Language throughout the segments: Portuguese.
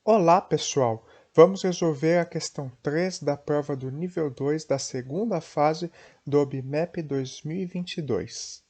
Olá, pessoal! Vamos resolver a questão 3 da prova do nível 2 da segunda fase do OBMEP 2022.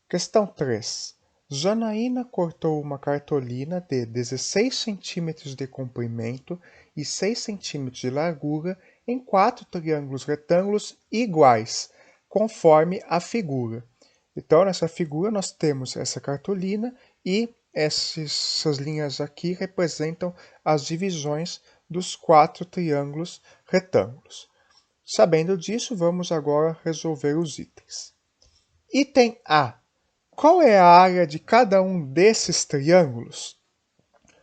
Questão 3. Janaína cortou uma cartolina de 16 centímetros de comprimento e 6 centímetros de largura em 4 triângulos retângulos iguais, conforme a figura. Então, nessa figura, nós temos essa cartolina e essas linhas aqui representam as divisões dos 4 triângulos retângulos. Sabendo disso, vamos agora resolver os itens. Item A. Qual é a área de cada um desses triângulos?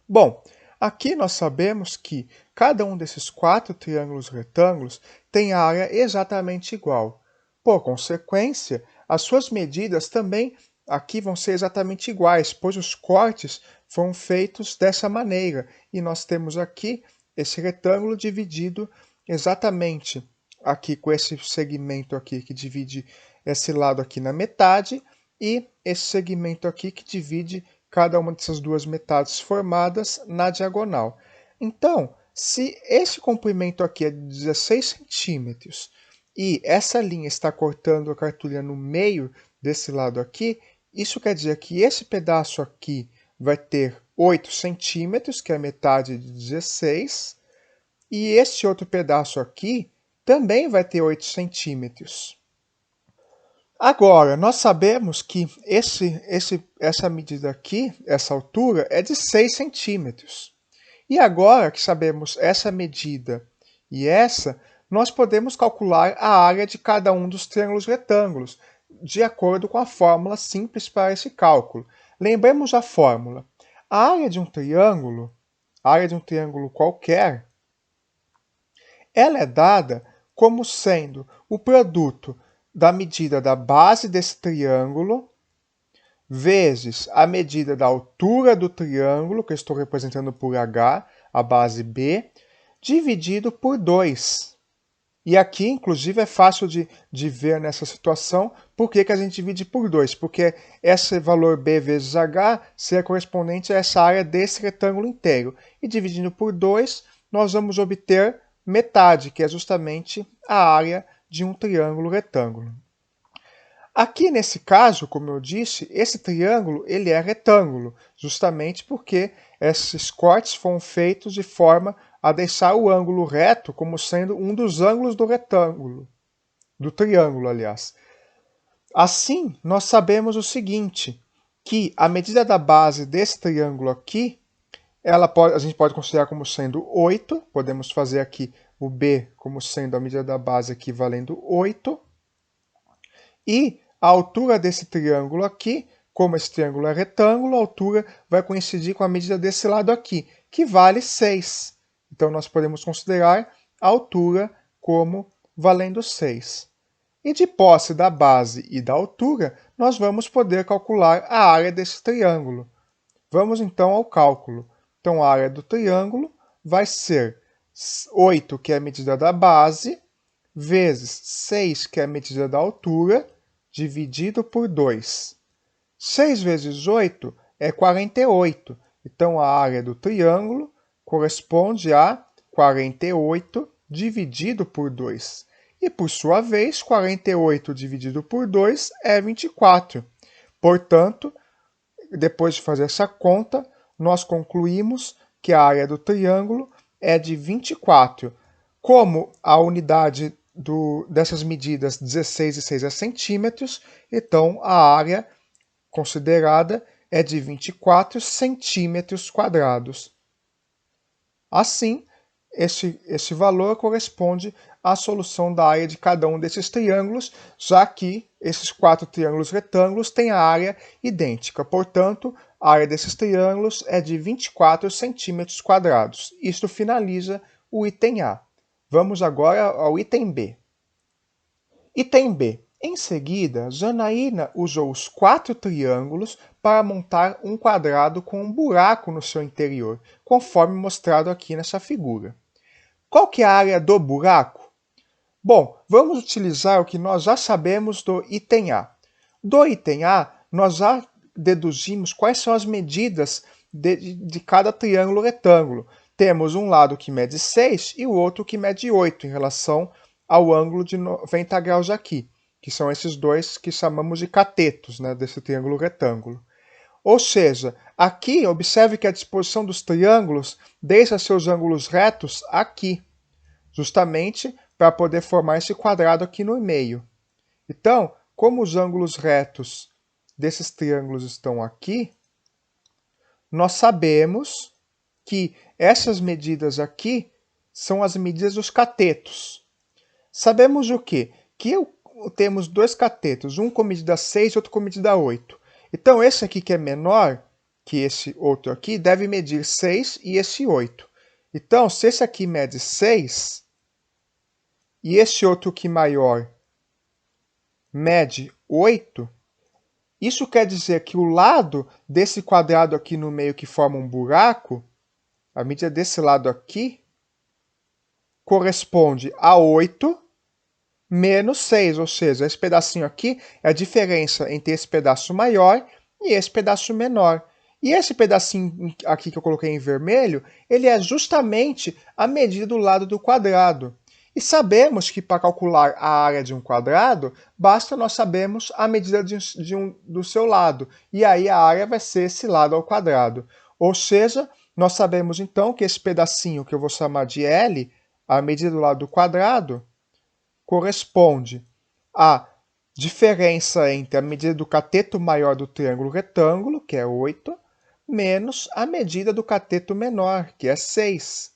Bom, aqui nós sabemos que cada um desses 4 triângulos retângulos tem área exatamente igual. Por consequência, as suas medidas também aqui vão ser exatamente iguais, pois os cortes foram feitos dessa maneira. E nós temos aqui esse retângulo dividido exatamente aqui com esse segmento aqui que divide esse lado aqui na metade e esse segmento aqui que divide cada uma dessas duas metades formadas na diagonal. Então, se esse comprimento aqui é de 16 centímetros e essa linha está cortando a cartolina no meio desse lado aqui, isso quer dizer que esse pedaço aqui vai ter 8 centímetros, que é a metade de 16, e esse outro pedaço aqui também vai ter 8 centímetros. Agora, nós sabemos que essa medida aqui, essa altura, é de 6 centímetros. E agora que sabemos essa medida e essa, nós podemos calcular a área de cada um dos triângulos retângulos, de acordo com a fórmula simples para esse cálculo. Lembremos a fórmula. A área de um triângulo qualquer, ela é dada como sendo o produto da medida da base desse triângulo vezes a medida da altura do triângulo, que eu estou representando por H, a base B, dividido por 2. E aqui, inclusive, é fácil de ver nessa situação por que a gente divide por 2, porque esse valor B vezes H seria correspondente a essa área desse retângulo inteiro. E dividindo por 2, nós vamos obter metade, que é justamente a área de um triângulo retângulo. Aqui nesse caso, como eu disse, esse triângulo ele é retângulo, justamente porque esses cortes foram feitos de forma a deixar o ângulo reto como sendo um dos ângulos do retângulo, do triângulo, aliás. Assim, nós sabemos o seguinte, que a medida da base desse triângulo aqui, a gente pode considerar como sendo 8, podemos fazer aqui o B como sendo a medida da base aqui valendo 8, e a altura desse triângulo aqui, como esse triângulo é retângulo, a altura vai coincidir com a medida desse lado aqui, que vale 6. Então, nós podemos considerar a altura como valendo 6. E de posse da base e da altura, nós vamos poder calcular a área desse triângulo. Vamos então ao cálculo. Então, a área do triângulo vai ser 8, que é a medida da base, vezes 6, que é a medida da altura, dividido por 2. 6 vezes 8 é 48. Então, a área do triângulo corresponde a 48 dividido por 2. E, por sua vez, 48 dividido por 2 é 24. Portanto, depois de fazer essa conta, nós concluímos que a área do triângulo é de 24. Como a unidade dessas medidas 16 e 6 é centímetros, então a área considerada é de 24 centímetros quadrados. Assim, esse valor corresponde à solução da área de cada um desses triângulos, já que esses 4 triângulos retângulos têm a área idêntica. Portanto, a área desses triângulos é de 24 centímetros quadrados. Isto finaliza o item A. Vamos agora ao item B. Item B. Em seguida, Janaína usou os 4 triângulos para montar um quadrado com um buraco no seu interior, conforme mostrado aqui nessa figura. Qual que é a área do buraco? Bom, vamos utilizar o que nós já sabemos do item A. Do item A, nós já deduzimos quais são as medidas de cada triângulo retângulo. temos um lado que mede 6 e o outro que mede 8 em relação ao ângulo de 90 graus aqui, que são esses dois que chamamos de catetos, né, desse triângulo retângulo. Ou seja, aqui observe que a disposição dos triângulos deixa seus ângulos retos aqui, justamente para poder formar esse quadrado aqui no meio. Então, como os ângulos retos desses triângulos estão aqui, nós sabemos que essas medidas aqui são as medidas dos catetos. Sabemos o quê? Que temos dois catetos, um com medida 6 e outro com medida 8. Então, esse aqui que é menor que esse outro aqui, deve medir 6 e esse 8. Então, se esse aqui mede 6 e esse outro que maior mede 8, isso quer dizer que o lado desse quadrado aqui no meio que forma um buraco, a medida desse lado aqui, corresponde a 8 menos 6, ou seja, esse pedacinho aqui é a diferença entre esse pedaço maior e esse pedaço menor. E esse pedacinho aqui que eu coloquei em vermelho, ele é justamente a medida do lado do quadrado. E sabemos que para calcular a área de um quadrado, basta nós sabermos a medida do seu lado. E aí a área vai ser esse lado ao quadrado. Ou seja, nós sabemos então que esse pedacinho que eu vou chamar de L, a medida do lado do quadrado, corresponde à diferença entre a medida do cateto maior do triângulo retângulo, que é 8, menos a medida do cateto menor, que é 6.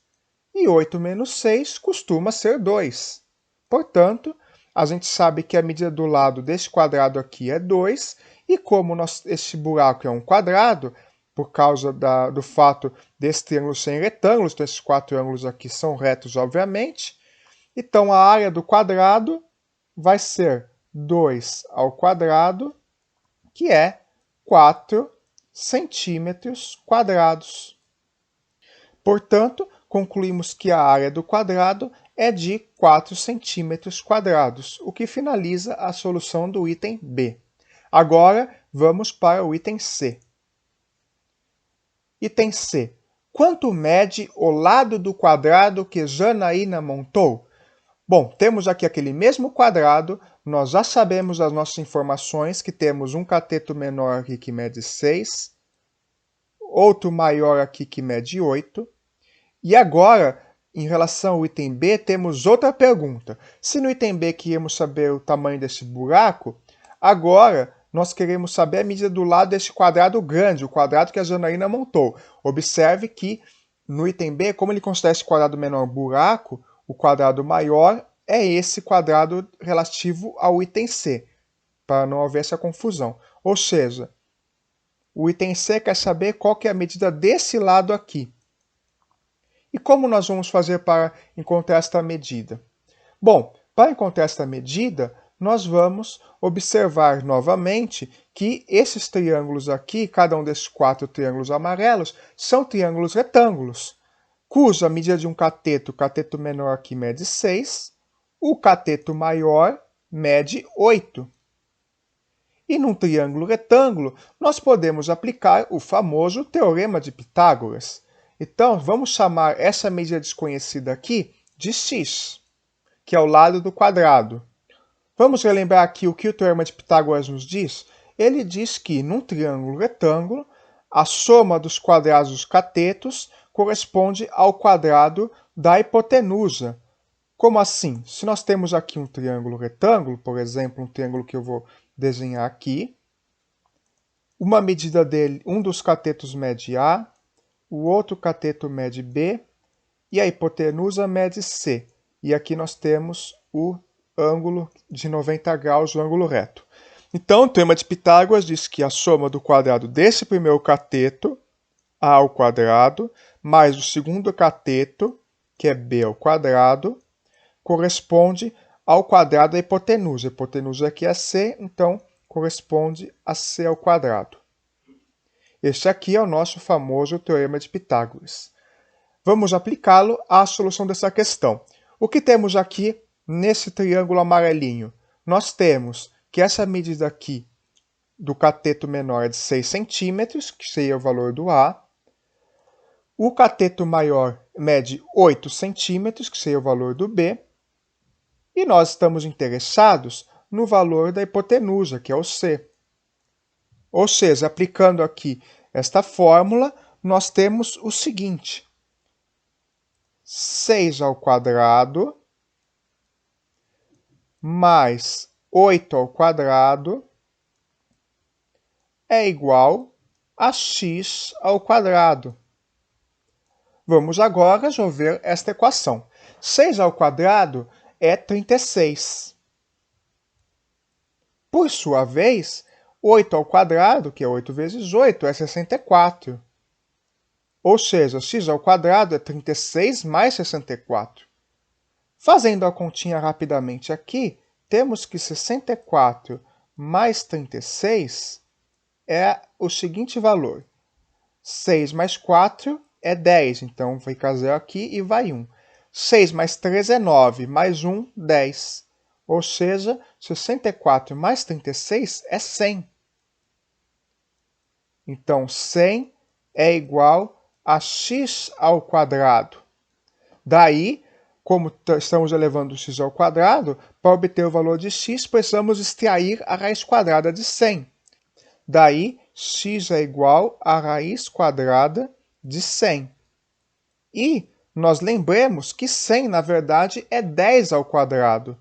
E 8 menos 6 costuma ser 2. Portanto, a gente sabe que a medida do lado desse quadrado aqui é 2, e como esse buraco é um quadrado, por causa do fato desse triângulo ser retângulos, então esses quatro ângulos aqui são retos, obviamente, então, a área do quadrado vai ser 2 ao quadrado, que é 4 centímetros quadrados. Portanto, concluímos que a área do quadrado é de 4 centímetros quadrados, o que finaliza a solução do item B. Agora, vamos para o item C. Item C. Quanto mede o lado do quadrado que Janaína montou? Bom, temos aqui aquele mesmo quadrado, nós já sabemos as nossas informações, que temos um cateto menor aqui que mede 6, outro maior aqui que mede 8. E agora, em relação ao item B, temos outra pergunta. Se no item B queríamos saber o tamanho desse buraco, agora nós queremos saber a medida do lado desse quadrado grande, o quadrado que a Janaína montou. Observe que no item B, como ele considera esse quadrado menor buraco, o quadrado maior é esse quadrado relativo ao item C, para não haver essa confusão. Ou seja, o item C quer saber qual que é a medida desse lado aqui. E como nós vamos fazer para encontrar esta medida? Bom, para encontrar esta medida, nós vamos observar novamente que esses triângulos aqui, cada um desses 4 triângulos amarelos, são triângulos retângulos, cuja medida de um cateto, o cateto menor aqui mede 6, o cateto maior mede 8. E num triângulo retângulo, nós podemos aplicar o famoso Teorema de Pitágoras. Então, vamos chamar essa medida desconhecida aqui de x, que é o lado do quadrado. Vamos relembrar aqui o que o Teorema de Pitágoras nos diz? Ele diz que, num triângulo retângulo, a soma dos quadrados dos catetos corresponde ao quadrado da hipotenusa. Como assim? Se nós temos aqui um triângulo retângulo, por exemplo, um triângulo que eu vou desenhar aqui, uma medida dele, um dos catetos mede A, o outro cateto mede B e a hipotenusa mede C. E aqui nós temos o ângulo de 90 graus, o ângulo reto. Então, o Teorema de Pitágoras diz que a soma do quadrado desse primeiro cateto, A ao quadrado, mais o segundo cateto, que é B ao quadrado, corresponde ao quadrado da hipotenusa. A hipotenusa aqui é C, então corresponde a C ao quadrado. Este aqui é o nosso famoso Teorema de Pitágoras. Vamos aplicá-lo à solução dessa questão. O que temos aqui nesse triângulo amarelinho? Nós temos que essa medida aqui do cateto menor é de 6 centímetros, que seria o valor do A. O cateto maior mede 8 centímetros, que seria o valor do B, e nós estamos interessados no valor da hipotenusa, que é o C. Ou seja, aplicando aqui esta fórmula, nós temos o seguinte: 6 ao quadrado mais 8 ao quadrado é igual a x ao quadrado. Vamos agora resolver esta equação. 6 ao quadrado é 36. Por sua vez, 8 ao quadrado, que é 8 vezes 8, é 64. Ou seja, x ao quadrado é 36 mais 64. Fazendo a continha rapidamente aqui, temos que 64 mais 36 é o seguinte valor. 6 mais 4 é 10, então fica 0 aqui e vai 1. 6 mais 3 é 9, mais 1, 10. Ou seja, 64 mais 36 é 100. Então, 100 é igual a x ao quadrado. Daí, como estamos elevando x ao quadrado, para obter o valor de x, precisamos extrair a raiz quadrada de 100. Daí, x é igual a raiz quadrada de 100. E nós lembremos que 100, na verdade, é 10 ao quadrado.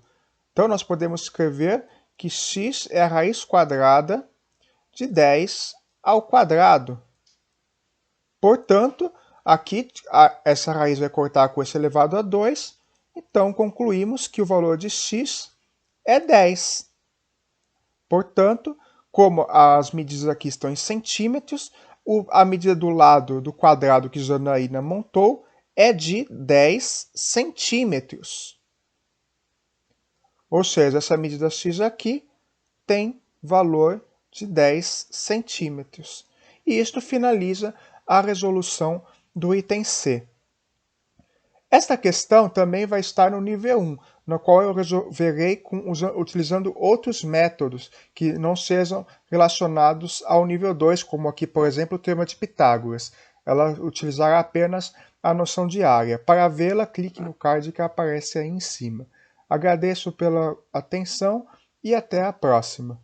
Então, nós podemos escrever que x é a raiz quadrada de 10 ao quadrado. Portanto, aqui essa raiz vai cortar com esse elevado a 2, então concluímos que o valor de x é 10. Portanto, como as medidas aqui estão em centímetros, a medida do lado do quadrado que Janaína montou é de 10 centímetros. Ou seja, essa medida x aqui tem valor de 10 centímetros. E isto finaliza a resolução do item C. Esta questão também vai estar no nível 1, no qual eu resolverei utilizando outros métodos que não sejam relacionados ao nível 2, como aqui, por exemplo, o teorema de Pitágoras. Ela utilizará apenas a noção de área. Para vê-la, clique no card que aparece aí em cima. Agradeço pela atenção e até a próxima.